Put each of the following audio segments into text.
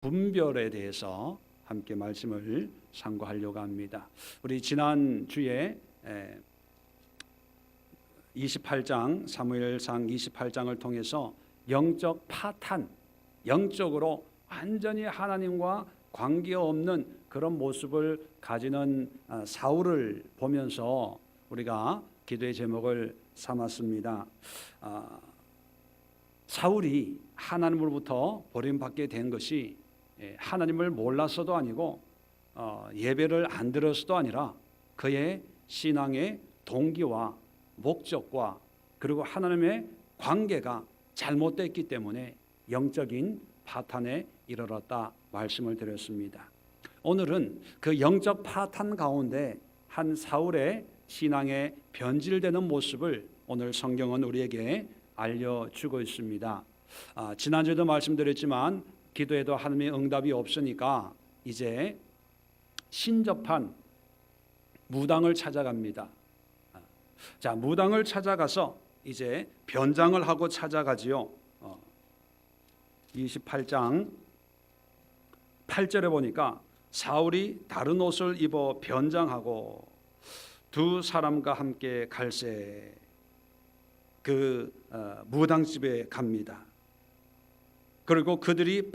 분별에 대해서 함께 말씀을 상고하려고 합니다. 우리 지난 주에 28장 사무엘상 28장을 통해서 영적 파탄, 영적으로 완전히 하나님과 관계없는 그런 모습을 가지는 사울을 보면서 우리가 기도의 제목을 삼았습니다. 사울이 하나님으로부터 버림받게 된 것이 하나님을 몰라서도 아니고 예배를 안 들어서도 아니라 그의 신앙의 동기와 목적과 그리고 하나님의 관계가 잘못됐기 때문에 영적인 파탄에 이르렀다 말씀을 드렸습니다. 오늘은 그 영적 파탄 가운데 한 사울의 신앙의 변질되는 모습을 오늘 성경은 우리에게 알려주고 있습니다. 지난주에도 말씀드렸지만 기도에도 하나님의 응답이 없으니까 이제 신접한 무당을 찾아갑니다. 자, 무당을 찾아가서 이제 변장을 하고 찾아가지요. 28장 8절에 보니까 사울이 다른 옷을 입어 변장하고 두 사람과 함께 갈새 그 무당집에 갑니다. 그리고 그들이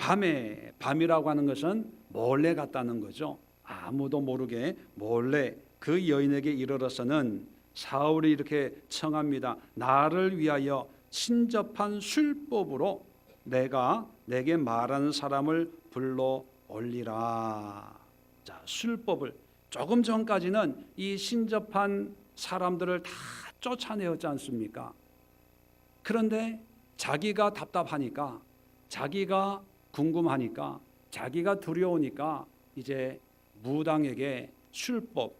밤이라고 하는 것은 몰래 갔다는 거죠. 아무도 모르게 몰래 그 여인에게 이르러서는 사울이 이렇게 청합니다. 나를 위하여 신접한 술법으로 내게 말하는 사람을 불러 올리라. 자, 술법을 조금 전까지는 이 신접한 사람들을 다 쫓아내었지 않습니까? 그런데 자기가 답답하니까, 자기가 궁금하니까, 자기가 두려우니까 이제 무당에게 술법,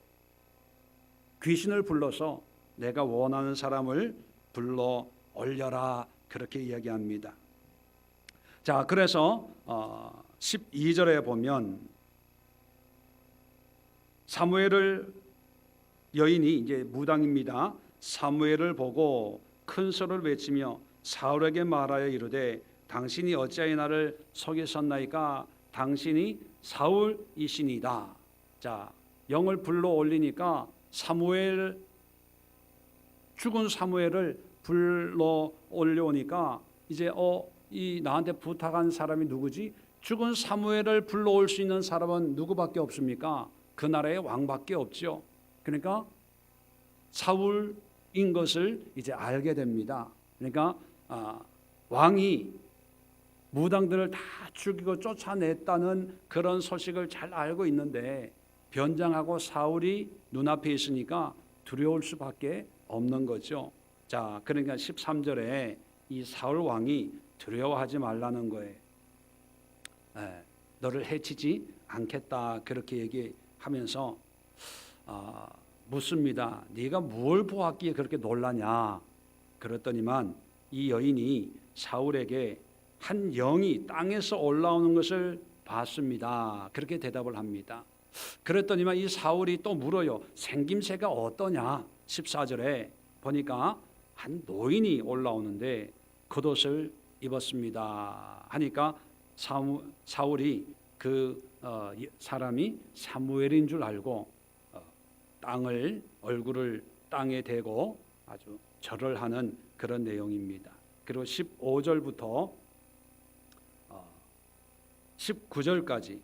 귀신을 불러서 내가 원하는 사람을 불러 올려라 그렇게 이야기합니다. 자, 그래서 12절에 보면 사무엘을 여인이 이제 무당입니다. 사무엘을 보고 큰 소리를 외치며 사울에게 말하여 이르되 당신이 어찌하여 나를 속였었나이까? 당신이 사울이시니이다. 자, 영을 불러 올리니까 죽은 사무엘을 불러 올려오니까 이제 이 나한테 부탁한 사람이 누구지? 죽은 사무엘을 불러올 수 있는 사람은 누구밖에 없습니까? 그 나라의 왕밖에 없죠. 그러니까 사울인 것을 이제 알게 됩니다. 그러니까 왕이 무당들을 다 죽이고 쫓아냈다는 그런 소식을 잘 알고 있는데 변장하고 사울이 눈앞에 있으니까 두려울 수밖에 없는 거죠. 자, 그러니까 13절에 이 사울 왕이 두려워하지 말라는 거예요. 너를 해치지 않겠다 그렇게 얘기하면서 묻습니다. 네가 뭘 보았기에 그렇게 놀라냐? 그랬더니만 이 여인이 사울에게 한 영이 땅에서 올라오는 것을 봤습니다. 그렇게 대답을 합니다. 그랬더니만 이 사울이 또 물어요. 생김새가 어떠냐? 14절에 보니까 한 노인이 올라오는데 겉옷을 입었습니다. 하니까 사울이 그 사람이 사무엘인 줄 알고 얼굴을 땅에 대고 아주 절을 하는 그런 내용입니다. 그리고 15절부터 19절까지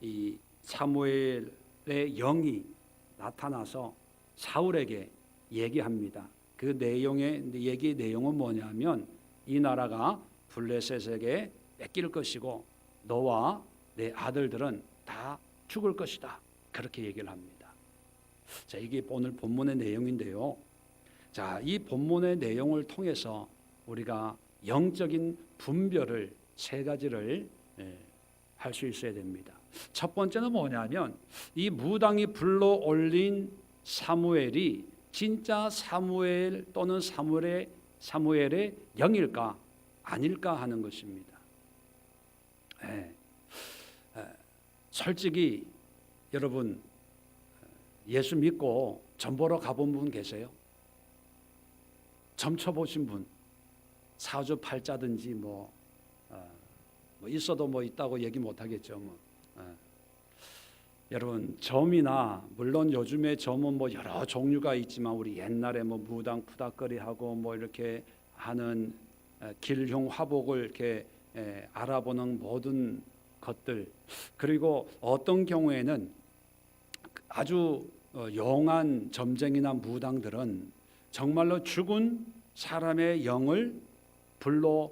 이 사무엘의 영이 나타나서 사울에게 얘기합니다. 그 내용의 얘기 내용은 뭐냐면 이 나라가 블레셋에게 뺏길 것이고 너와 내 아들들은 다 죽을 것이다. 그렇게 얘기를 합니다. 자, 이게 오늘 본문의 내용인데요. 자, 이 본문의 내용을 통해서 우리가 영적인 분별을 세 가지를 할 수 있어야 됩니다. 첫 번째는 뭐냐면 이 무당이 불러 올린 사무엘이 진짜 사무엘 또는 사무엘의 영일까 아닐까 하는 것입니다. 솔직히 여러분 예수 믿고 점 보러 가본 분 계세요? 점 쳐보신 분, 사주팔자든지 뭐 있어도 뭐 있다고 얘기 못 하겠죠. 뭐. 여러분 점이나 물론 요즘에 점은 뭐 여러 종류가 있지만 우리 옛날에 뭐 무당 푸닥거리하고 뭐 이렇게 하는 길흉 화복을 이렇게 알아보는 모든 것들, 그리고 어떤 경우에는 아주 용한 점쟁이나 무당들은 정말로 죽은 사람의 영을 불러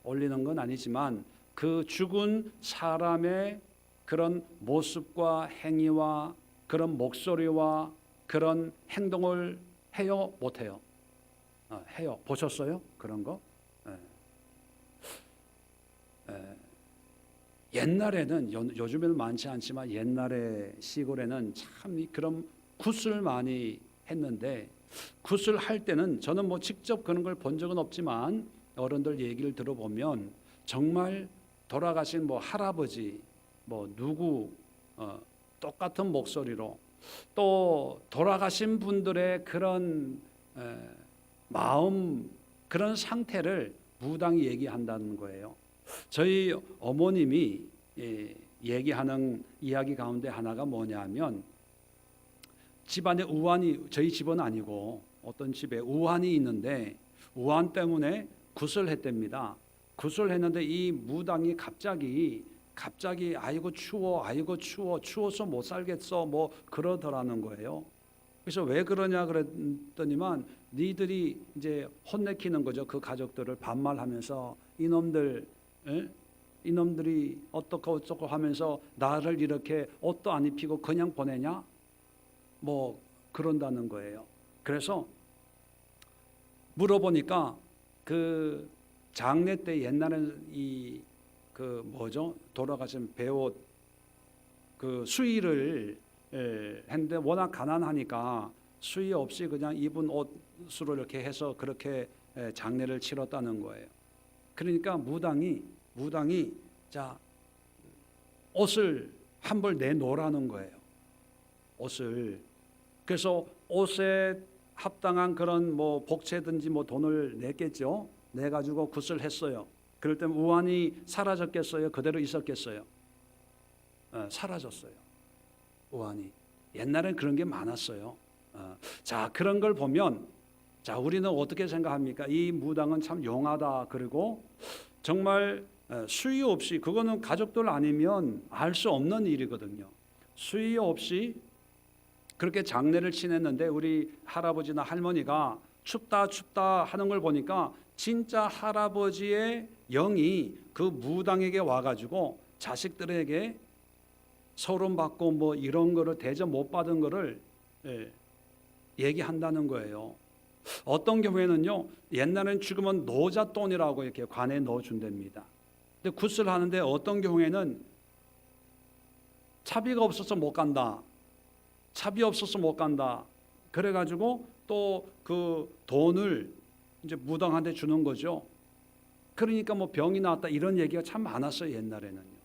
올리는 건 아니지만 그 죽은 사람의 그런 모습과 행위와 그런 목소리와 그런 행동을 해요, 못 해요? 해요. 보셨어요? 그런 거? 옛날에는 요즘에는 많지 않지만 옛날에 시골에는 참 그런 굿을 많이 했는데, 굿을 할 때는 저는 뭐 직접 그런 걸 본 적은 없지만 어른들 얘기를 들어보면 정말 돌아가신 뭐 할아버지 뭐 누구 똑같은 목소리로 또 돌아가신 분들의 그런 마음, 그런 상태를 무당이 얘기한다는 거예요. 저희 어머님이 얘기하는 이야기 가운데 하나가 뭐냐면, 집안에 우환이, 저희 집은 아니고 어떤 집에 우환이 있는데 우환 때문에 굿을 했답니다. 굿을 했는데 이 무당이 갑자기 아이고 추워, 아이고 추워, 추워서 못 살겠어 뭐 그러더라는 거예요. 그래서 왜 그러냐 그랬더니만 니들이 이제 혼내키는 거죠. 그 가족들을 반말하면서 이놈들이 어떻고 하면서 나를 이렇게 옷도 안 입히고 그냥 보내냐 뭐 그런다는 거예요. 그래서 물어보니까 그 장례 때 옛날에는 돌아가신 배옷 그 수의를 했는데 워낙 가난하니까 수의 없이 그냥 입은 옷으로 이렇게 해서 그렇게 장례를 치렀다는 거예요. 그러니까 무당이 자 옷을 한 벌 내놓으라는 거예요. 옷을. 그래서 옷에 합당한 그런 뭐 복채든지 뭐 돈을 냈겠죠. 내 가지고 굿을 했어요. 그럴 때 우환이 사라졌겠어요? 그대로 있었겠어요? 사라졌어요. 우환이. 옛날엔 그런 게 많았어요. 자, 그런 걸 보면 자, 우리는 어떻게 생각합니까? 이 무당은 참 용하다. 그리고 정말 수위 없이, 그거는 가족들 아니면 알 수 없는 일이거든요. 수위 없이 그렇게 장례를 지냈는데 우리 할아버지나 할머니가 춥다 하는 걸 보니까 진짜 할아버지의 영이 그 무당에게 와가지고 자식들에게 소름받고 뭐 이런 거를 대접 못 받은 거를 얘기한다는 거예요. 어떤 경우에는요, 옛날에는 죽으면 노잣돈이라고 이렇게 관에 넣어준답니다. 근데 굿을 하는데 어떤 경우에는 차비가 없어서 못 간다. 차비 없어서 못 간다. 그래가지고 또 그 돈을 이제 무당한테 주는 거죠. 그러니까 뭐 병이 나왔다 이런 얘기가 참 많았어요, 옛날에는요.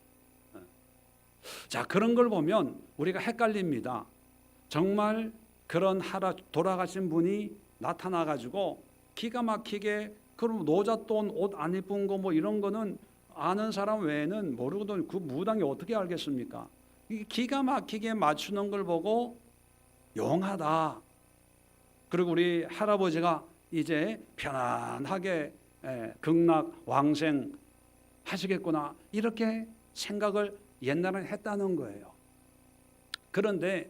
자, 그런 걸 보면 우리가 헷갈립니다. 정말 그런 돌아가신 분이 나타나가지고 기가 막히게, 그럼 노잣돈 옷 안 입은 거 뭐 이런 거는 아는 사람 외에는 모르거든. 그 무당이 어떻게 알겠습니까? 기가 막히게 맞추는 걸 보고 용하다. 그리고 우리 할아버지가 이제 편안하게 극락 왕생 하시겠구나 이렇게 생각을 옛날에 했다는 거예요. 그런데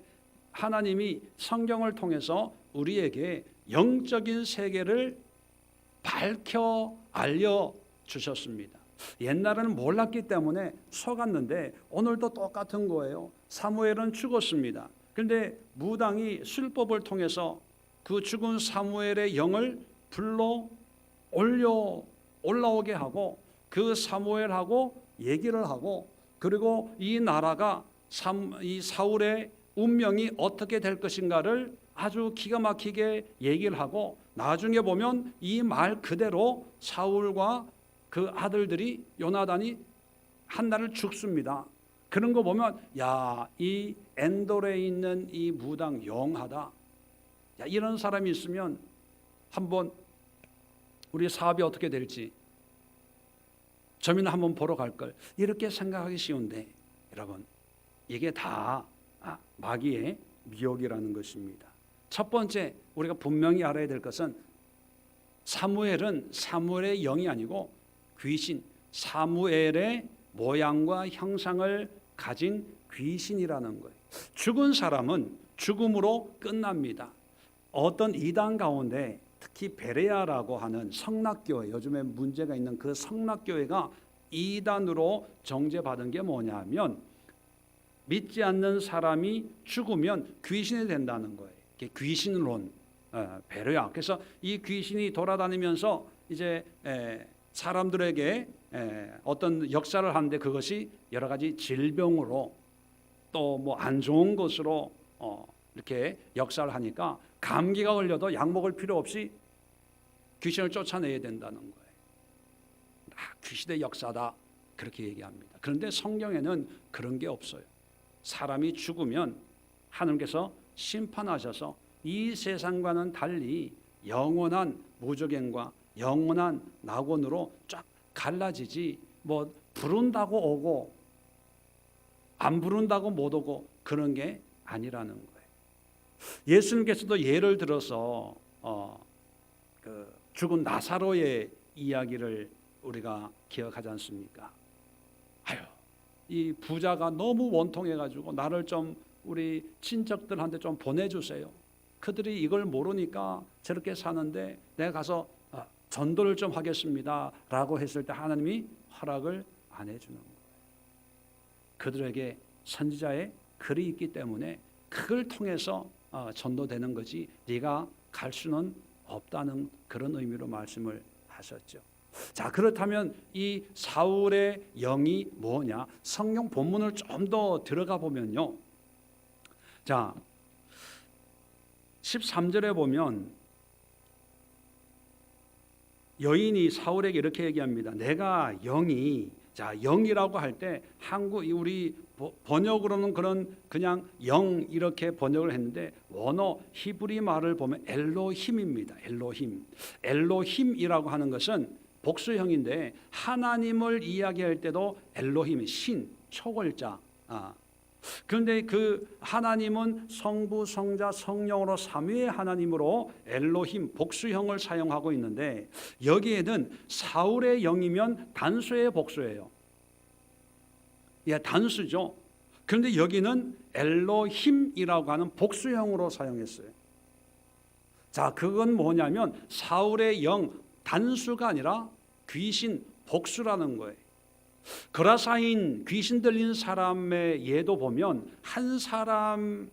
하나님이 성경을 통해서 우리에게 영적인 세계를 밝혀 알려주셨습니다. 옛날에는 몰랐기 때문에 속았는데 오늘도 똑같은 거예요. 사무엘은 죽었습니다. 그런데 무당이 술법을 통해서 그 죽은 사무엘의 영을 불러 올라오게 하고 그 사무엘하고 얘기를 하고, 그리고 이 나라가 이 사울의 운명이 어떻게 될 것인가를 아주 기가 막히게 얘기를 하고, 나중에 보면 이 말 그대로 사울과 그 아들들이 요나단이 한 날을 죽습니다. 그런 거 보면 야, 이 엔돌에 있는 이 무당 용하다. 야, 이런 사람이 있으면 한번 우리 사업이 어떻게 될지, 점이나 한번 보러 갈 걸, 이렇게 생각하기 쉬운데 여러분, 이게 다 마귀의 미혹이라는 것입니다. 첫 번째 우리가 분명히 알아야 될 것은 사무엘은 사무엘의 영이 아니고 귀신, 사무엘의 모양과 형상을 가진 귀신이라는 거예요. 죽은 사람은 죽음으로 끝납니다. 어떤 이단 가운데 특히 베레아라고 하는 성락교회, 요즘에 문제가 있는 그 성락교회가 이단으로 정죄받은 게 뭐냐면 믿지 않는 사람이 죽으면 귀신이 된다는 거예요. 귀신론, 베레아. 그래서 이 귀신이 돌아다니면서 이제 사람들에게 어떤 역사를 하는데 그것이 여러 가지 질병으로 또 뭐 안 좋은 것으로 이렇게 역사를 하니까 감기가 걸려도 약 먹을 필요 없이 귀신을 쫓아내야 된다는 거예요. 귀신의 역사다 그렇게 얘기합니다. 그런데 성경에는 그런 게 없어요. 사람이 죽으면 하나님께서 심판하셔서 이 세상과는 달리 영원한 무저갱과 영원한 낙원으로 쫙 갈라지지, 뭐 부른다고 오고 안 부른다고 못 오고 그런 게 아니라는 거예요. 예수님께서도 예를 들어서 그 죽은 나사로의 이야기를 우리가 기억하지 않습니까? 이 부자가 너무 원통해가지고 나를 좀 우리 친척들한테 좀 보내주세요. 그들이 이걸 모르니까 저렇게 사는데 내가 가서 전도를 좀 하겠습니다 라고 했을 때 하나님이 허락을 안 해주는 거예요. 그들에게 선지자의 글이 있기 때문에 그걸 통해서 전도되는 거지 네가 갈 수는 없다는 그런 의미로 말씀을 하셨죠. 자, 그렇다면 이 사울의 영이 뭐냐? 성경 본문을 좀 더 들어가 보면요. 자, 13절에 보면 여인이 사울에게 이렇게 얘기합니다. 내가 영이, 자, 영이라고 할 때 한국 우리 번역으로는 그냥 영 이렇게 번역을 했는데 원어 히브리 말을 보면 엘로힘입니다. 엘로힘. 엘로힘이라고 하는 것은 복수형인데 하나님을 이야기할 때도 엘로힘, 신, 초월자. 그런데 그 하나님은 성부, 성자, 성령으로 삼위의 하나님으로 엘로힘, 복수형을 사용하고 있는데 여기에는 사울의 영이면 단수의 복수예요. 예, 단수죠. 그런데 여기는 엘로힘이라고 하는 복수형으로 사용했어요. 자, 그건 뭐냐면 사울의 영, 단수가 아니라 귀신, 복수라는 거예요. 거라사인 귀신 들린 사람의 예도 보면 한 사람에게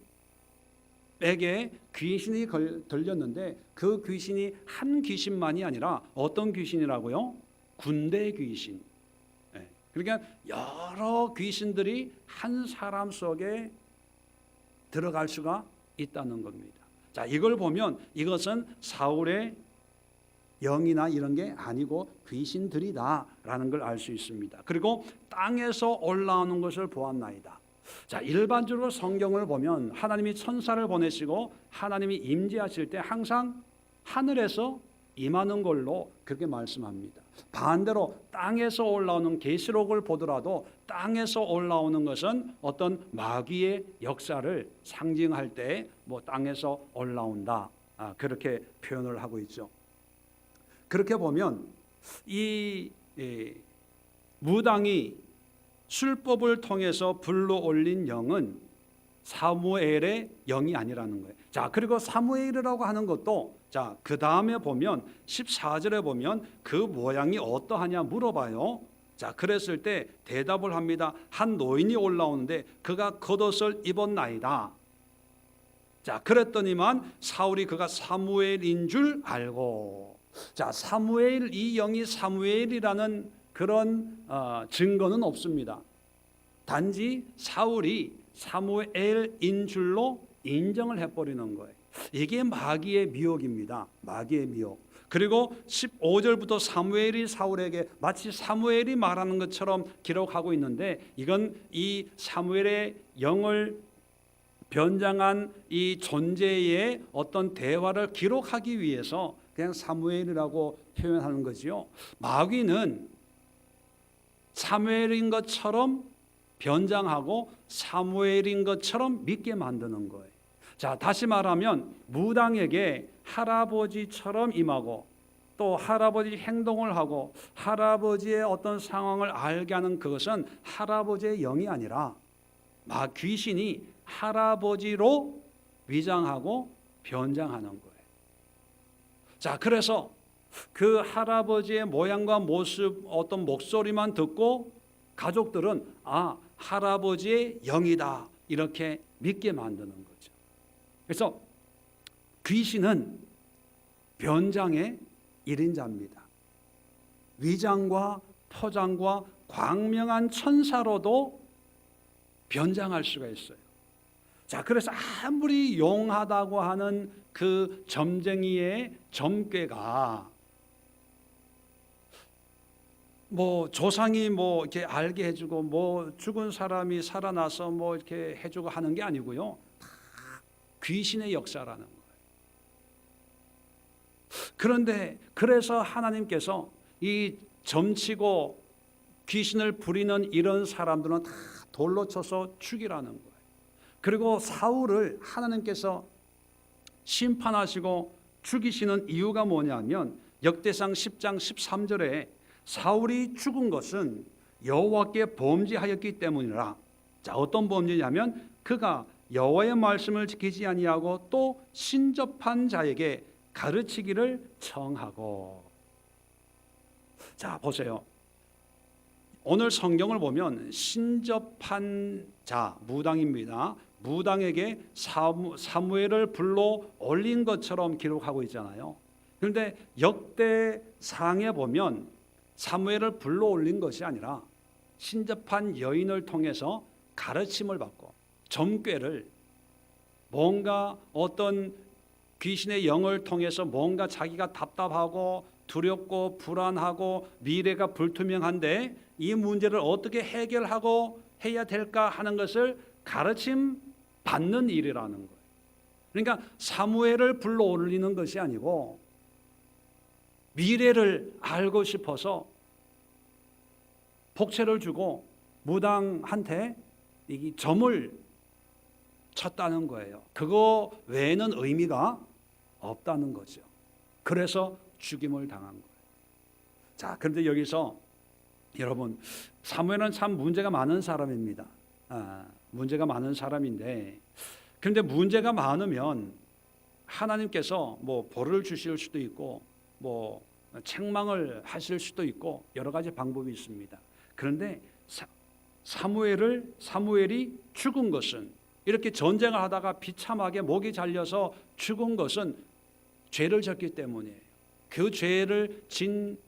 귀신이 들렸는데 그 귀신이 한 귀신만이 아니라 어떤 귀신이라고요? 군대 귀신. 그러니까 여러 귀신들이 한 사람 속에 들어갈 수가 있다는 겁니다. 자, 이걸 보면 이것은 사울의 영이나 이런 게 아니고 귀신들이다라는 걸 알 수 있습니다. 그리고 땅에서 올라오는 것을 보았나이다. 자, 일반적으로 성경을 보면 하나님이 천사를 보내시고 하나님이 임재하실 때 항상 하늘에서 임하는 걸로 그렇게 말씀합니다. 반대로 땅에서 올라오는 계시록을 보더라도 땅에서 올라오는 것은 어떤 마귀의 역사를 상징할 때 뭐 땅에서 올라온다, 그렇게 표현을 하고 있죠. 그렇게 보면 이 무당이 술법을 통해서 불러올린 영은 사무엘의 영이 아니라는 거예요. 자, 그리고 사무엘이라고 하는 것도 자, 그 다음에 보면 14절에 보면 그 모양이 어떠하냐 물어봐요. 자, 그랬을 때 대답을 합니다. 한 노인이 올라오는데 그가 겉옷을 입었나이다. 자, 그랬더니만 사울이 그가 사무엘인 줄 알고, 자, 사무엘, 이 영이 사무엘이라는 그런 증거는 없습니다. 단지 사울이 사무엘인 줄로 인정을 해버리는 거예요. 이게 마귀의 미혹입니다. 마귀의 미혹. 그리고 15절부터 사무엘이 사울에게 마치 사무엘이 말하는 것처럼 기록하고 있는데 이건 이 사무엘의 영을 변장한 이 존재의 어떤 대화를 기록하기 위해서 그냥 사무엘이라고 표현하는 거지요. 마귀는 사무엘인 것처럼 변장하고 사무엘인 것처럼 믿게 만드는 거예요. 자, 다시 말하면 무당에게 할아버지처럼 임하고 또 할아버지 행동을 하고 할아버지의 어떤 상황을 알게 하는 그것은 할아버지의 영이 아니라 귀신이 할아버지로 위장하고 변장하는 거예요. 자, 그래서 그 할아버지의 모양과 모습, 어떤 목소리만 듣고 가족들은 할아버지의 영이다 이렇게 믿게 만드는 거죠. 그래서 귀신은 변장의 1인자입니다. 위장과 포장과 광명한 천사로도 변장할 수가 있어요. 자, 그래서 아무리 용하다고 하는 그 점쟁이의 점괘가 조상이 이렇게 알게 해주고 죽은 사람이 살아나서 이렇게 해주고 하는 게 아니고요. 다 귀신의 역사라는 거예요. 그런데 그래서 하나님께서 이 점치고 귀신을 부리는 이런 사람들은 다 돌로 쳐서 죽이라는 거예요. 그리고 사울을 하나님께서 심판하시고 죽이시는 이유가 뭐냐면 역대상 10장 13절에 사울이 죽은 것은 여호와께 범죄하였기 때문이라. 자, 어떤 범죄냐면 그가 여호와의 말씀을 지키지 아니하고 또 신접한 자에게 가르치기를 청하고. 자, 보세요. 오늘 성경을 보면 신접한 자, 무당입니다. 무당에게 사무엘을 불러 올린 것처럼 기록하고 있잖아요. 그런데 역대상에 보면 사무엘을 불러 올린 것이 아니라 신접한 여인을 통해서 가르침을 받고 점괘를 뭔가 어떤 귀신의 영을 통해서 뭔가 자기가 답답하고 두렵고 불안하고 미래가 불투명한데 이 문제를 어떻게 해결하고 해야 될까 하는 것을 가르침 받는 일이라는 거예요. 그러니까 사무엘을 불러 올리는 것이 아니고 미래를 알고 싶어서 복채를 주고 무당한테 이 점을 쳤다는 거예요. 그거 외에는 의미가 없다는 거죠. 그래서 죽임을 당한 거예요. 자, 그런데 여기서 여러분, 사무엘은 참 문제가 많은 사람입니다. 문제가 많은 사람인데, 그런데 문제가 많으면 하나님께서 벌을 주실 수도 있고 책망을 하실 수도 있고 여러 가지 방법이 있습니다. 그런데 사무엘이 죽은 것은, 이렇게 전쟁을 하다가 비참하게 목이 잘려서 죽은 것은 죄를 졌기 때문이에요. 그 죄를 진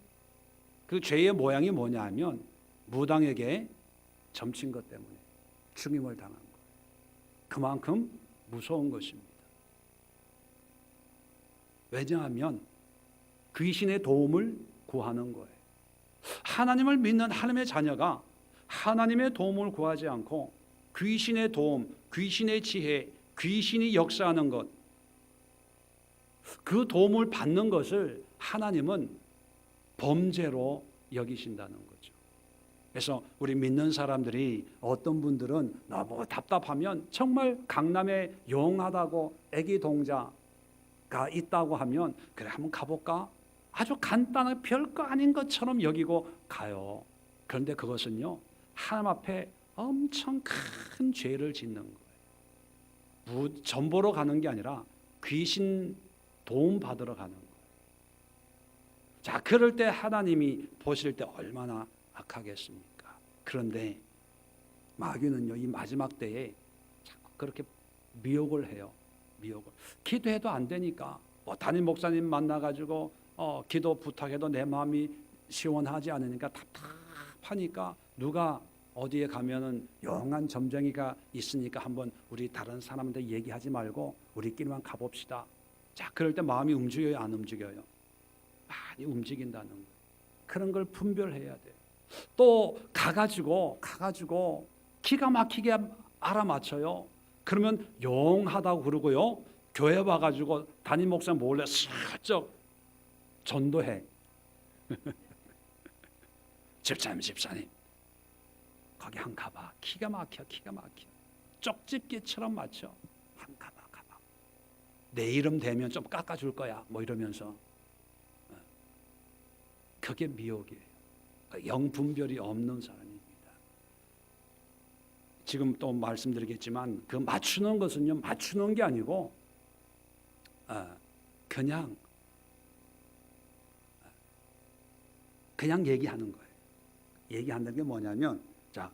그 죄의 모양이 뭐냐 하면 무당에게 점친 것 때문에 죽임을 당한 거예요. 그만큼 무서운 것입니다. 왜냐하면 귀신의 도움을 구하는 거예요. 하나님을 믿는 하나님의 자녀가 하나님의 도움을 구하지 않고 귀신의 도움, 귀신의 지혜, 귀신이 역사하는 것, 그 도움을 받는 것을 하나님은 범죄로 여기신다는 거죠. 그래서 우리 믿는 사람들이 어떤 분들은 너무 답답하면 정말 강남에 용하다고 애기 동자가 있다고 하면 그래 한번 가볼까? 아주 간단한 별거 아닌 것처럼 여기고 가요. 그런데 그것은요 하나님 앞에 엄청 큰 죄를 짓는 거예요. 점 보러 가는 게 아니라 귀신 도움 받으러 가는 거예요. 자, 그럴 때 하나님이 보실 때 얼마나 악하겠습니까? 그런데 마귀는요 이 마지막 때에 자꾸 그렇게 미혹을 해요. 미혹을. 기도해도 안 되니까 담임 목사님 만나가지고 기도 부탁해도 내 마음이 시원하지 않으니까 답답하니까 누가 어디에 가면은 영한 점쟁이가 있으니까 한번 우리 다른 사람한테 얘기하지 말고 우리끼리만 가봅시다. 자, 그럴 때 마음이 움직여요, 안 움직여요? 많이 움직인다는 거예요. 그런 걸 분별해야 돼요. 또 가가지고 기가 막히게 알아맞혀요. 그러면 용하다고 그러고요. 교회 와가지고 담임 목사 몰래 슬쩍 전도해. 집사님 거기 한 가봐. 기가 막혀. 쪽집게처럼 맞춰. 한 가봐. 내 이름 되면 좀 깎아줄 거야. 뭐 이러면서. 그게 미혹이에요. 영분별이 없는 사람입니다. 지금 또 말씀드리겠지만 그 맞추는 것은요, 맞추는 게 아니고 그냥 얘기하는 거예요. 얘기한다는 게 뭐냐면, 자,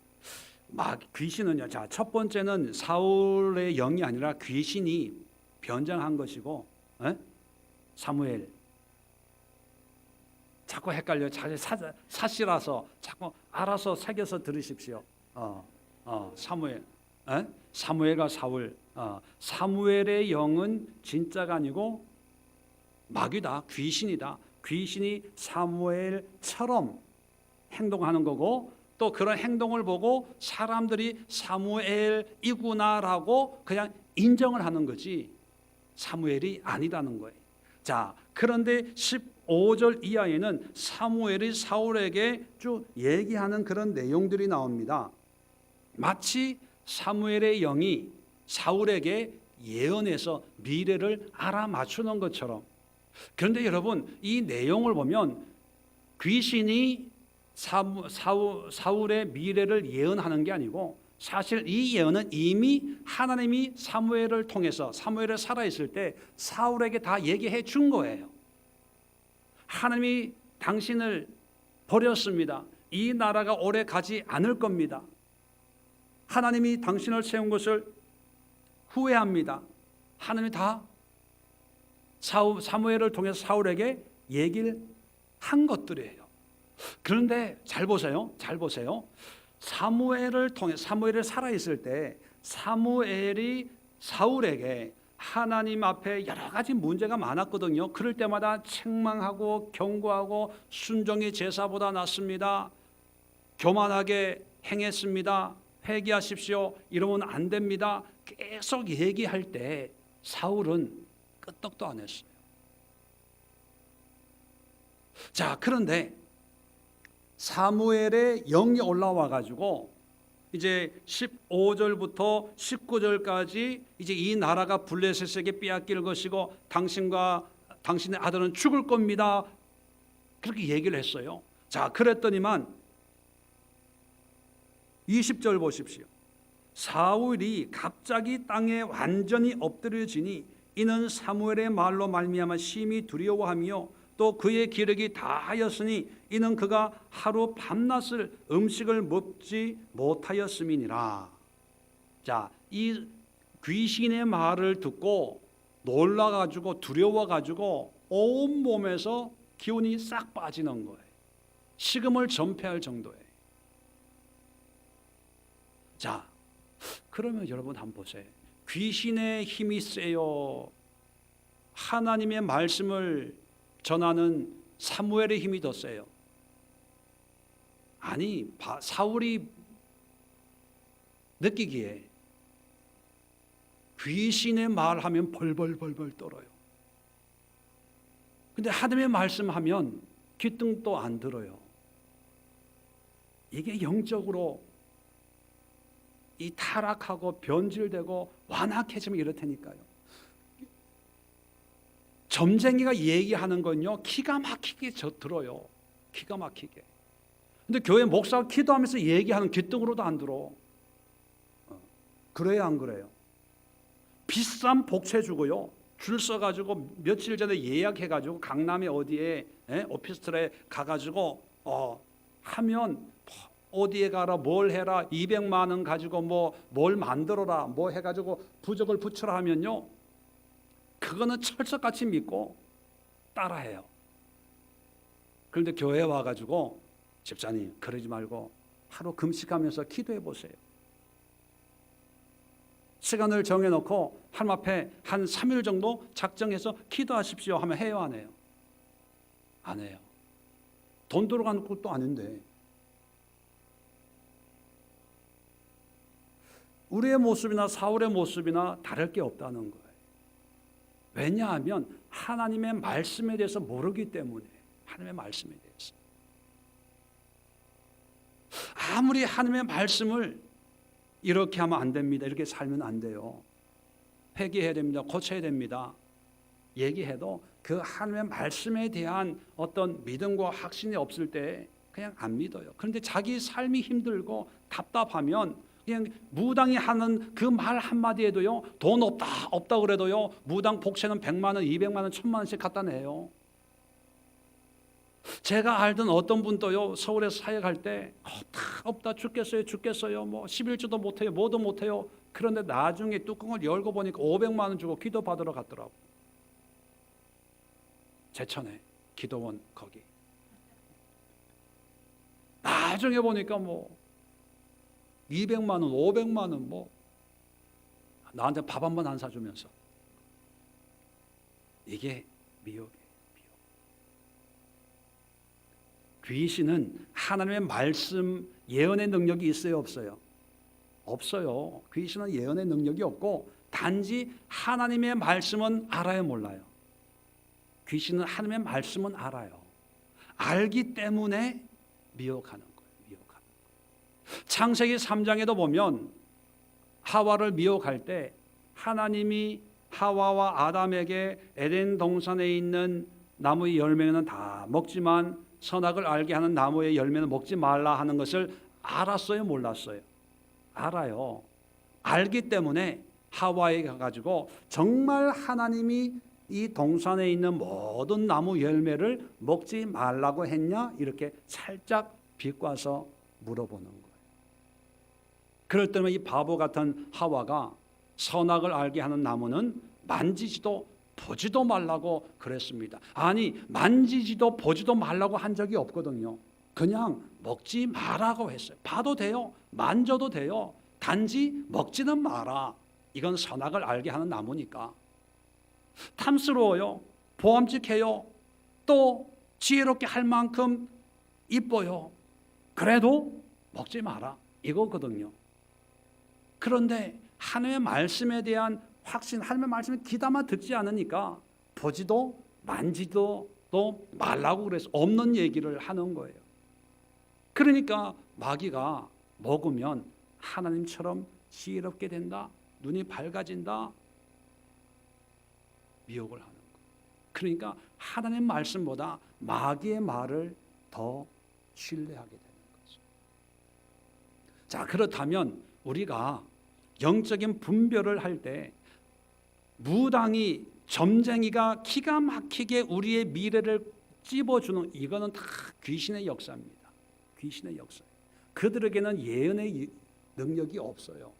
막 귀신은요, 자, 첫 번째는 사울의 영이 아니라 귀신이 변장한 것이고, 사무엘. 자꾸 헷갈려요. 사시라서 자꾸 알아서 새겨서 들으십시오. 사무엘, 사무엘과 사울. 사무엘의 영은 진짜가 아니고 마귀다, 귀신이다. 귀신이 사무엘처럼 행동하는 거고, 또 그런 행동을 보고 사람들이 사무엘이구나라고 그냥 인정을 하는 거지 사무엘이 아니라는 거예요. 자, 그런데 15절 이하에는 사무엘이 사울에게 쭉 얘기하는 그런 내용들이 나옵니다. 마치 사무엘의 영이 사울에게 예언해서 미래를 알아맞추는 것처럼. 그런데 여러분, 이 내용을 보면 귀신이 사울의 미래를 예언하는 게 아니고, 사실 이 예언은 이미 하나님이 사무엘을 통해서, 사무엘이 살아있을 때 사울에게 다 얘기해 준 거예요. 하나님이 당신을 버렸습니다. 이 나라가 오래 가지 않을 겁니다. 하나님이 당신을 세운 것을 후회합니다. 하나님이 다 사무엘을 통해서 사울에게 얘기를 한 것들이에요. 그런데 잘 보세요. 사무엘을 통해, 사무엘이 살아있을 때 사무엘이 사울에게 하나님 앞에 여러 가지 문제가 많았거든요. 그럴 때마다 책망하고 경고하고, 순종이 제사보다 낫습니다. 교만하게 행했습니다. 회개하십시오. 이러면 안 됩니다. 계속 얘기할 때 사울은 끄떡도 안 했어요. 자, 그런데 사무엘의 영이 올라와 가지고 이제 15절부터 19절까지 이제 이 나라가 블레셋에게 빼앗길 것이고 당신과 당신의 아들은 죽을 겁니다. 그렇게 얘기를 했어요. 자, 그랬더니만 20절 보십시오. 사울이 갑자기 땅에 완전히 엎드려지니 이는 사무엘의 말로 말미암아 심히 두려워하며 또 그의 기력이 다하였으니 이는 그가 하루 밤낮을 음식을 먹지 못하였음이니라. 자, 이 귀신의 말을 듣고 놀라가지고 두려워가지고 온 몸에서 기운이 싹 빠지는 거예요. 식음을 전폐할 정도예요. 자, 그러면 여러분 한번 보세요. 귀신의 힘이 세요? 하나님의 말씀을 전하는 사무엘의 힘이 더 세요? 아니, 사울이 느끼기에 귀신의 말하면 벌벌벌벌 떨어요. 근데 하나님의 말씀하면 귀등도 안 들어요. 이게 영적으로 이 타락하고 변질되고 완악해지면 이렇다니까요. 점쟁이가 얘기하는 건요, 기가 막히게 들어요. 기가 막히게. 근데 교회 목사가 기도하면서 얘기하는 귀등으로도 안 들어. 그래요, 안 그래요? 비싼 복채 주고요, 줄 서가지고 며칠 전에 예약해가지고 강남에 어디에 오피스텔에 가가지고 하면 어디에 가라, 뭘 해라, 200만 원 가지고 뭘 만들어라, 뭐 해가지고 부적을 붙여라 하면요, 그거는 철석같이 믿고 따라해요. 그런데 교회에 와가지고 집사님 그러지 말고 하루 금식하면서 기도해 보세요. 시간을 정해놓고 하나님 앞에 한 3일 정도 작정해서 기도하십시오 하면 해요, 안 해요? 안 해요. 돈 들어가는 것도 아닌데. 우리의 모습이나 사울의 모습이나 다를 게 없다는 거예요. 왜냐하면 하나님의 말씀에 대해서 모르기 때문에. 하나님의 말씀에 대해서 아무리 하나님의 말씀을 이렇게 하면 안 됩니다. 이렇게 살면 안 돼요. 회개해야 됩니다. 고쳐야 됩니다. 얘기해도 그 하나님의 말씀에 대한 어떤 믿음과 확신이 없을 때 그냥 안 믿어요. 그런데 자기 삶이 힘들고 답답하면 그냥 무당이 하는 그 말 한마디에도요, 돈 없다 그래도요, 무당 복채는 100만 원, 200만 원, 1000만 원씩 갖다 내요. 제가 알던 어떤 분도요, 서울에서 사역할 때 없다 죽겠어요 뭐 11주도 못해요, 뭐도 못해요. 그런데 나중에 뚜껑을 열고 보니까 500만 원 주고 기도 받으러 갔더라고. 제천에 기도원 거기. 나중에 보니까 뭐 200만 원, 500만 원 뭐 나한테 밥 한 번 안 사주면서. 이게 미혹이에요. 귀신은 하나님의 말씀 예언의 능력이 있어요, 없어요? 없어요. 귀신은 예언의 능력이 없고 단지 하나님의 말씀은 알아요, 몰라요? 귀신은 하나님의 말씀은 알아요. 알기 때문에 미혹하는 거예요. 창세기 3장에도 보면 하와를 미혹할 때 하나님이 하와와 아담에게 에덴 동산에 있는 나무의 열매는 다 먹지만 선악을 알게 하는 나무의 열매는 먹지 말라 하는 것을 알았어요, 몰랐어요? 알아요. 알기 때문에 하와에 가가지고 정말 하나님이 이 동산에 있는 모든 나무 열매를 먹지 말라고 했냐? 이렇게 살짝 비꼬아서 물어보는 거예요. 그럴 때면 이 바보 같은 하와가 선악을 알게 하는 나무는 만지지도 보지도 말라고 그랬습니다. 아니, 만지지도 보지도 말라고 한 적이 없거든요. 그냥 먹지 말라고 했어요. 봐도 돼요, 만져도 돼요. 단지 먹지는 마라. 이건 선악을 알게 하는 나무니까. 탐스러워요, 보암직해요, 또 지혜롭게 할 만큼 이뻐요. 그래도 먹지 마라 이거거든요. 그런데 하나님의 말씀에 대한 확신, 하나님의 말씀에 귀담아 듣지 않으니까 보지도 만지도 또 말라고 그래서 없는 얘기를 하는 거예요. 그러니까 마귀가 먹으면 하나님처럼 지혜롭게 된다, 눈이 밝아진다, 미혹을 하는 거예요. 그러니까 하나님 말씀보다 마귀의 말을 더 신뢰하게 되는 거죠. 자, 그렇다면 우리가 영적인 분별을 할 때 무당이, 점쟁이가 기가 막히게 우리의 미래를 찝어주는, 이거는 다 귀신의 역사입니다. 귀신의 역사. 그들에게는 예언의 능력이 없어요.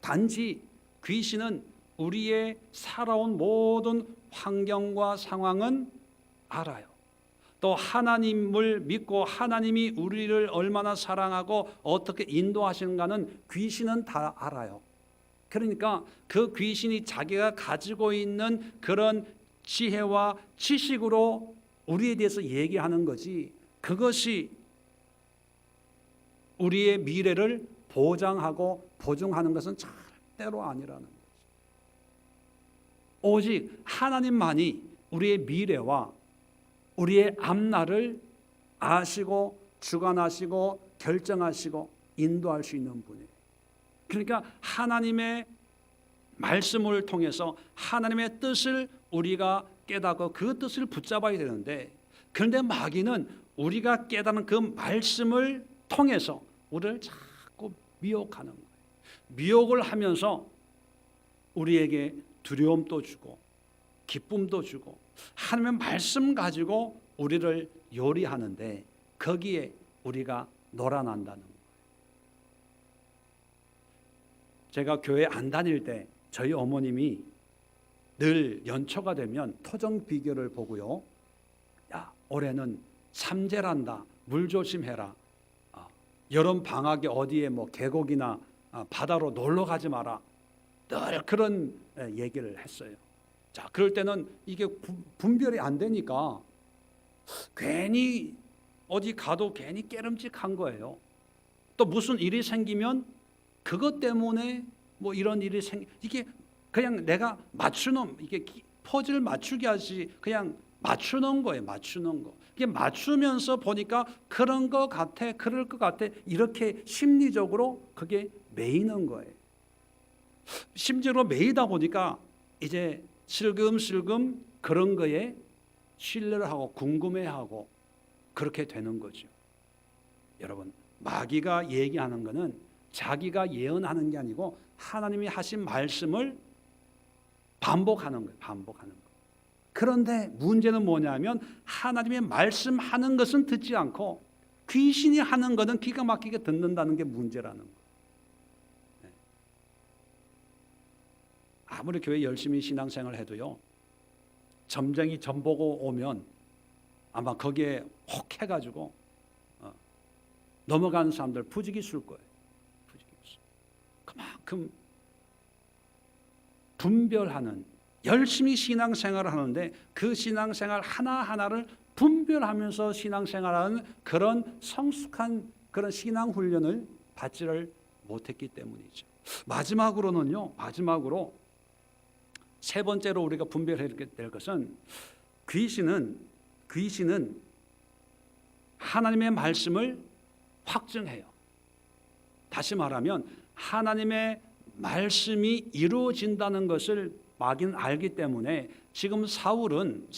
단지 귀신은 우리의 살아온 모든 환경과 상황은 알아요. 또 하나님을 믿고 하나님이 우리를 얼마나 사랑하고 어떻게 인도하시는가는 귀신은 다 알아요. 그러니까 그 귀신이 자기가 가지고 있는 그런 지혜와 지식으로 우리에 대해서 얘기하는 거지, 그것이 우리의 미래를 보장하고 보증하는 것은 절대로 아니라는 거죠. 오직 하나님만이 우리의 미래와 우리의 앞날을 아시고 주관하시고 결정하시고 인도할 수 있는 분이에요. 그러니까 하나님의 말씀을 통해서 하나님의 뜻을 우리가 깨닫고 그 뜻을 붙잡아야 되는데, 그런데 마귀는 우리가 깨닫는 그 말씀을 통해서 우리를 자꾸 미혹하는 거예요. 미혹을 하면서 우리에게 두려움도 주고 기쁨도 주고 하나님의 말씀 가지고 우리를 요리하는데 거기에 우리가 놀아난다는 거예요. 제가 교회 안 다닐 때 저희 어머님이 늘 연초가 되면 토정 비결을 보고요, 야, 올해는 삼재란다, 물 조심해라, 여름 방학에 어디에 뭐 계곡이나 바다로 놀러 가지 마라, 늘 그런 얘기를 했어요. 자, 그럴 때는 이게 분별이 안 되니까 괜히 어디 가도 괜히 깨름직한 거예요. 또 무슨 일이 생기면 그것 때문에 뭐 이런 일이 이게 그냥 내가 맞추는, 이게 퍼즐 맞추기 하지 그냥 맞추는 거예요. 맞추는 거. 이게 맞추면서 보니까 그런 것 같아, 그럴 것 같아, 이렇게 심리적으로 그게 매이는 거예요. 심지어 매이다 보니까 이제 슬금슬금 그런 거에 신뢰를 하고 궁금해하고 그렇게 되는 거죠. 여러분, 마귀가 얘기하는 거는 자기가 예언하는 게 아니고 하나님이 하신 말씀을 반복하는 거예요. 반복하는 거예요. 그런데 문제는 뭐냐면 하나님의 말씀하는 것은 듣지 않고 귀신이 하는 것은 기가 막히게 듣는다는 게 문제라는 거예요. 아무리 교회 열심히 신앙생활을 해도요, 점쟁이 점 보고 오면 아마 거기에 혹 해가지고 넘어가는 사람들 부지기수일 거예요. 부지기수. 그만큼 분별하는, 열심히 신앙생활을 하는데 그 신앙생활 하나하나를 분별하면서 신앙생활하는 그런 성숙한 그런 신앙훈련을 받지를 못했기 때문이죠. 마지막으로 세 번째로 우리가 분별해야 될 것은 귀신은 하나님의 말씀을 확증해요. 다시 말하면 하나님의 말씀이 이루어진다는 것을 마귀는 알기 때문에 지금 사울은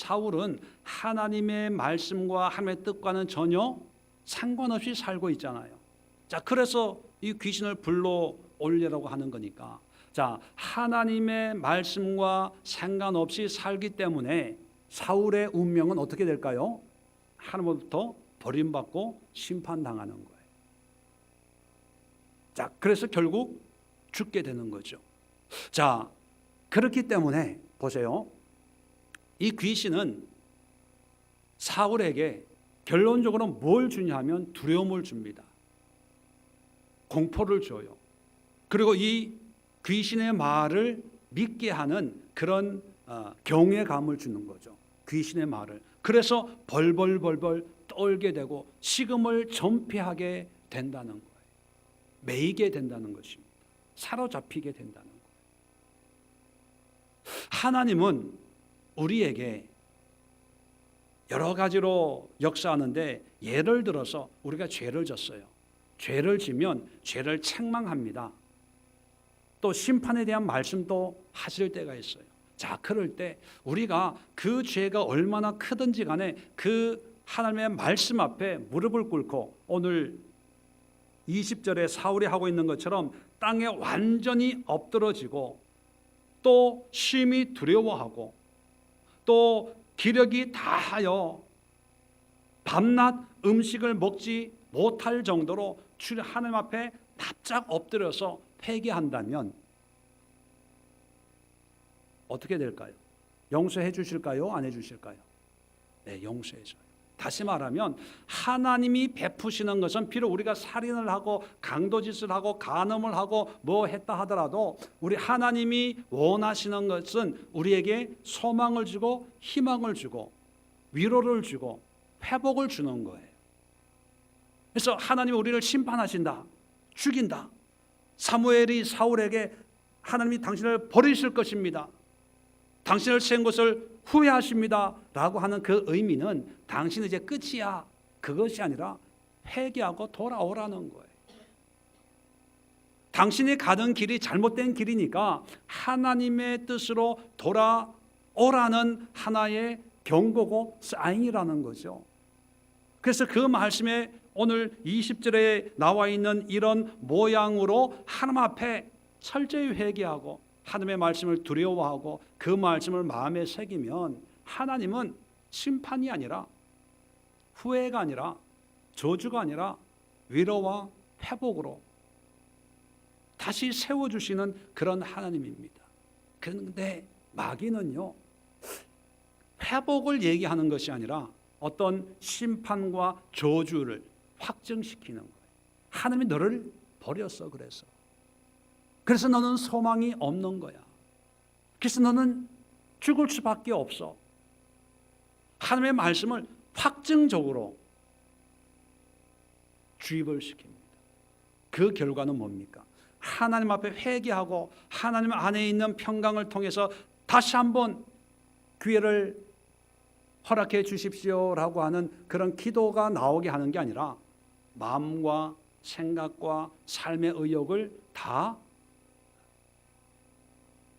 하나님의 말씀과 하나님의 뜻과는 전혀 상관없이 살고 있잖아요. 자, 그래서 이 귀신을 불러 올리라고 하는 거니까, 자, 하나님의 말씀과 상관없이 살기 때문에 사울의 운명은 어떻게 될까요? 하나님으로부터 버림받고 심판당하는 거예요. 자, 그래서 결국 죽게 되는 거죠. 자, 그렇기 때문에 보세요. 이 귀신은 사울에게 결론적으로 뭘 주냐면 두려움을 줍니다. 공포를 줘요. 그리고 이 귀신의 말을 믿게 하는 그런 경외감을 주는 거죠. 귀신의 말을. 그래서 벌벌 떨게 되고 식음을 전폐하게 된다는 거예요. 매이게 된다는 것입니다. 사로잡히게 된다는 거예요. 하나님은 우리에게 여러 가지로 역사하는데, 예를 들어서 우리가 죄를 졌어요. 죄를 지면 죄를 책망합니다. 또 심판에 대한 말씀도 하실 때가 있어요. 자, 그럴 때 우리가 그 죄가 얼마나 크든지 간에 그 하나님의 말씀 앞에 무릎을 꿇고, 오늘 20절에 사울이 하고 있는 것처럼 땅에 완전히 엎드러지고 또 심히 두려워하고 또 기력이 다하여 밤낮 음식을 먹지 못할 정도로 하나님 앞에 납작 엎드려서 회개한다면 어떻게 될까요? 용서해 주실까요? 안 해 주실까요? 네, 용서해 줘요. 다시 말하면 하나님이 베푸시는 것은 비록 우리가 살인을 하고 강도짓을 하고 간음을 하고 뭐 했다 하더라도 우리 하나님이 원하시는 것은 우리에게 소망을 주고 희망을 주고 위로를 주고 회복을 주는 거예요. 그래서 하나님이 우리를 심판하신다, 죽인다. 사무엘이 사울에게 하나님이 당신을 버리실 것입니다, 당신을 세운 것을 후회하십니다 라고 하는 그 의미는 당신은 이제 끝이야, 그것이 아니라 회개하고 돌아오라는 거예요. 당신이 가던 길이 잘못된 길이니까 하나님의 뜻으로 돌아오라는 하나의 경고고 사인이라는 거죠. 그래서 그 말씀에 오늘 20절에 나와 있는 이런 모양으로 하나님 앞에 철저히 회개하고 하나님의 말씀을 두려워하고 그 말씀을 마음에 새기면 하나님은 심판이 아니라 후회가 아니라 저주가 아니라 위로와 회복으로 다시 세워주시는 그런 하나님입니다. 그런데 마귀는요, 회복을 얘기하는 것이 아니라 어떤 심판과 저주를 확증시키는 거예요. 하나님이 너를 버렸어. 그래서 너는 소망이 없는 거야. 그래서 너는 죽을 수밖에 없어. 하나님의 말씀을 확증적으로 주입을 시킵니다. 그 결과는 뭡니까? 하나님 앞에 회개하고 하나님 안에 있는 평강을 통해서 다시 한번 기회를 허락해 주십시오라고 하는 그런 기도가 나오게 하는 게 아니라 마음과 생각과 삶의 의욕을 다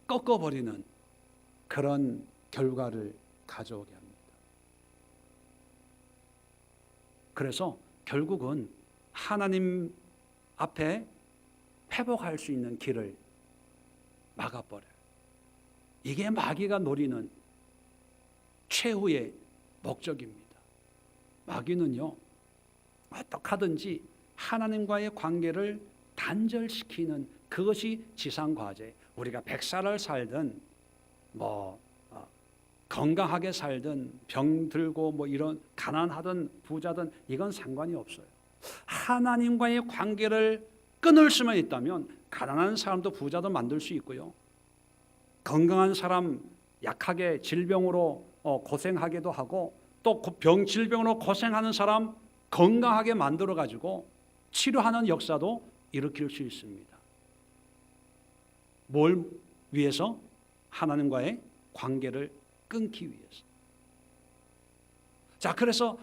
꺾어버리는 그런 결과를 가져오게 합니다. 그래서 결국은 하나님 앞에 회복할 수 있는 길을 막아버려요. 이게 마귀가 노리는 최후의 목적입니다. 마귀는요, 어떻게 하든지 하나님과의 관계를 단절시키는 그것이 지상과제. 우리가 100살을 살든 건강하게 살든 병들고 이런 가난하든 부자든 이건 상관이 없어요. 하나님과의 관계를 끊을 수만 있다면 가난한 사람도 부자도 만들 수 있고요. 건강한 사람 약하게 질병으로 고생하게도 하고 또 질병으로 고생하는 사람 건강하게 만들어 가지고 치료하는 역사도 일으킬 수 있습니다. 뭘 위해서? 하나님과의 관계를 끊기 위해서. 자, 그래서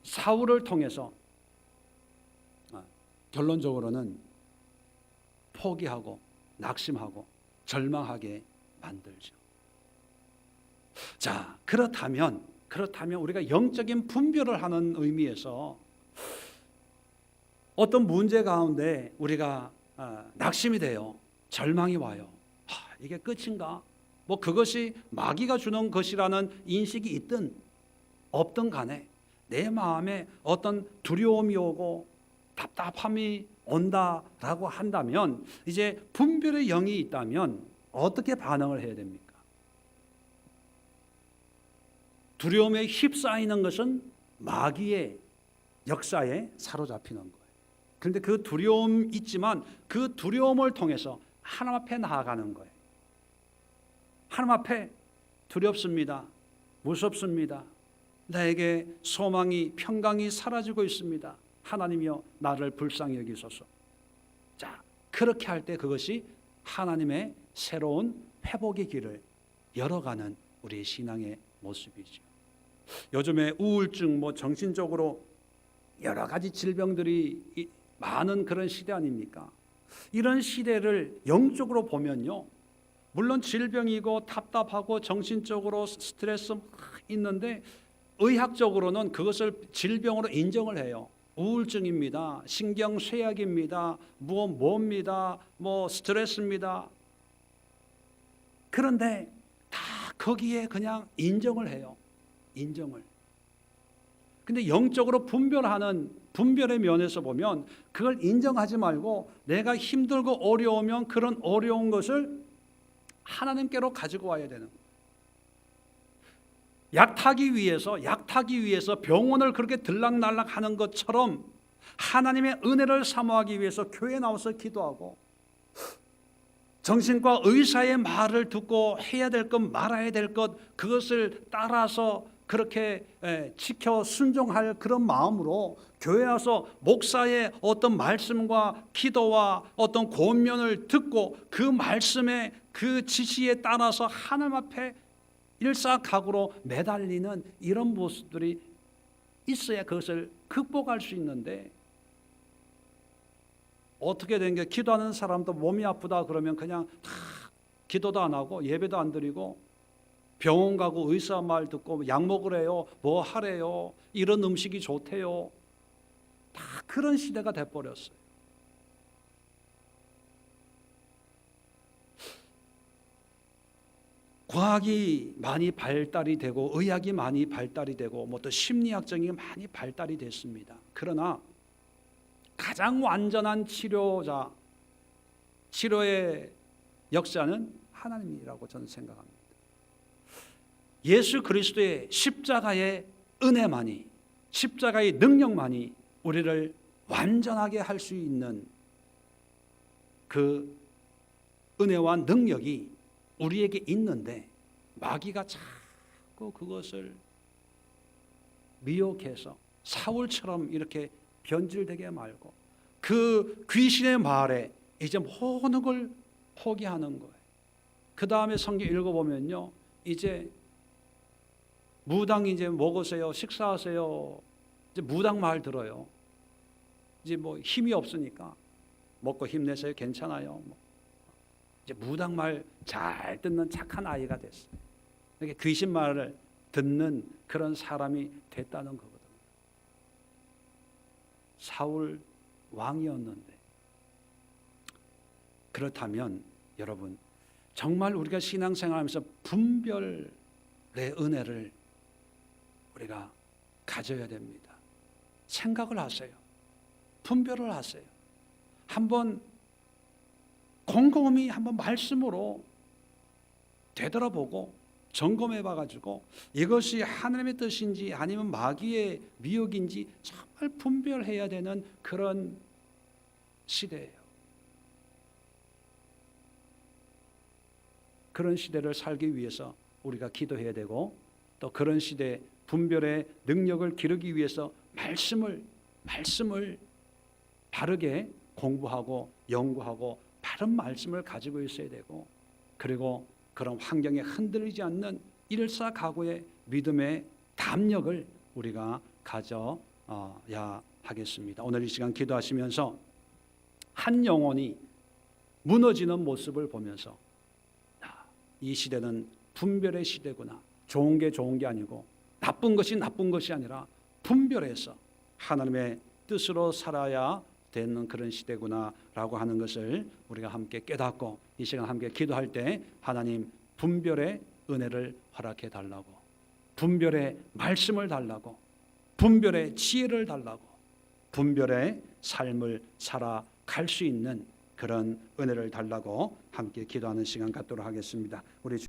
사울을 통해서 결론적으로는 포기하고 낙심하고 절망하게 만들죠. 자, 그렇다면 우리가 영적인 분별을 하는 의미에서 어떤 문제 가운데 우리가 낙심이 돼요. 절망이 와요. 이게 끝인가? 그것이 마귀가 주는 것이라는 인식이 있든 없든 간에 내 마음에 어떤 두려움이 오고 답답함이 온다라고 한다면 이제 분별의 영이 있다면 어떻게 반응을 해야 됩니까? 두려움에 휩싸이는 것은 마귀의 역사에 사로잡히는 거예요. 그런데 그 두려움 있지만 그 두려움을 통해서 하나님 앞에 나아가는 거예요. 하나님 앞에 두렵습니다. 무섭습니다. 나에게 소망이 평강이 사라지고 있습니다. 하나님이여 나를 불쌍히 여기소서. 자, 그렇게 할 때 그것이 하나님의 새로운 회복의 길을 열어가는 우리의 신앙의 모습이죠. 요즘에 우울증, 정신적으로 여러 가지 질병들이 많은 그런 시대 아닙니까? 이런 시대를 영적으로 보면요, 물론 질병이고 답답하고 정신적으로 스트레스 있는데 의학적으로는 그것을 질병으로 인정을 해요. 우울증입니다. 신경쇠약입니다. 뭡니다. 스트레스입니다. 그런데 다 거기에 그냥 인정을 해요. 인정을. 근데 영적으로 분별의 면에서 보면 그걸 인정하지 말고 내가 힘들고 어려우면 그런 어려운 것을 하나님께로 가지고 와야 되는 거예요. 약타기 위해서 병원을 그렇게 들락날락 하는 것처럼 하나님의 은혜를 사모하기 위해서 교회에 나와서 기도하고 정신과 의사의 말을 듣고 해야 될 것 말아야 될 것 그것을 따라서 그렇게 지켜 순종할 그런 마음으로 교회에 와서 목사의 어떤 말씀과 기도와 어떤 권면을 듣고 그 말씀의 그 지시에 따라서 하나님 앞에 일사각오로 매달리는 이런 모습들이 있어야 그것을 극복할 수 있는데 어떻게 된 게 기도하는 사람도 몸이 아프다 그러면 그냥 다 기도도 안 하고 예배도 안 드리고 병원 가고 의사 말 듣고 약 먹으래요, 뭐 하래요, 이런 음식이 좋대요. 다 그런 시대가 돼버렸어요. 과학이 많이 발달이 되고 의학이 많이 발달이 되고 또 심리학적인 많이 발달이 됐습니다. 그러나 가장 완전한 치료의 역사는 하나님이라고 저는 생각합니다. 예수 그리스도의 십자가의 은혜만이, 십자가의 능력만이 우리를 완전하게 할 수 있는 그 은혜와 능력이 우리에게 있는데 마귀가 자꾸 그것을 미혹해서 사울처럼 이렇게 변질되게 말고 그 귀신의 말에 이제 모든 걸 포기하는 거예요. 그 다음에 성경 읽어보면요, 이제 무당 이제 먹으세요, 식사하세요. 이제 무당 말 들어요. 이제 뭐 힘이 없으니까 먹고 힘내세요, 괜찮아요. 이제 무당 말 잘 듣는 착한 아이가 됐어요. 이렇게 귀신 말을 듣는 그런 사람이 됐다는 거거든요. 사울 왕이었는데, 그렇다면 여러분, 정말 우리가 신앙생활하면서 분별의 은혜를 우리가 가져야 됩니다. 생각을 하세요. 분별을 하세요. 한번 곰곰이 한번 말씀으로 되돌아보고 점검해 봐가지고 이것이 하나님의 뜻인지 아니면 마귀의 미혹인지 정말 분별해야 되는 그런 시대예요. 그런 시대를 살기 위해서 우리가 기도해야 되고, 또 그런 시대 분별의 능력을 기르기 위해서 말씀을 바르게 공부하고 연구하고 바른 말씀을 가지고 있어야 되고, 그리고 그런 환경에 흔들리지 않는 일사각오의 믿음의 담력을 우리가 가져야 하겠습니다. 오늘 이 시간 기도하시면서 한 영혼이 무너지는 모습을 보면서 이 시대는 분별의 시대구나. 좋은 게 좋은 게 아니고 나쁜 것이 나쁜 것이 아니라 분별해서 하나님의 뜻으로 살아야 되는 그런 시대구나라고 하는 것을 우리가 함께 깨닫고, 이 시간 함께 기도할 때 하나님 분별의 은혜를 허락해 달라고, 분별의 말씀을 달라고, 분별의 지혜를 달라고, 분별의 삶을 살아갈 수 있는 그런 은혜를 달라고 함께 기도하는 시간 갖도록 하겠습니다. 우리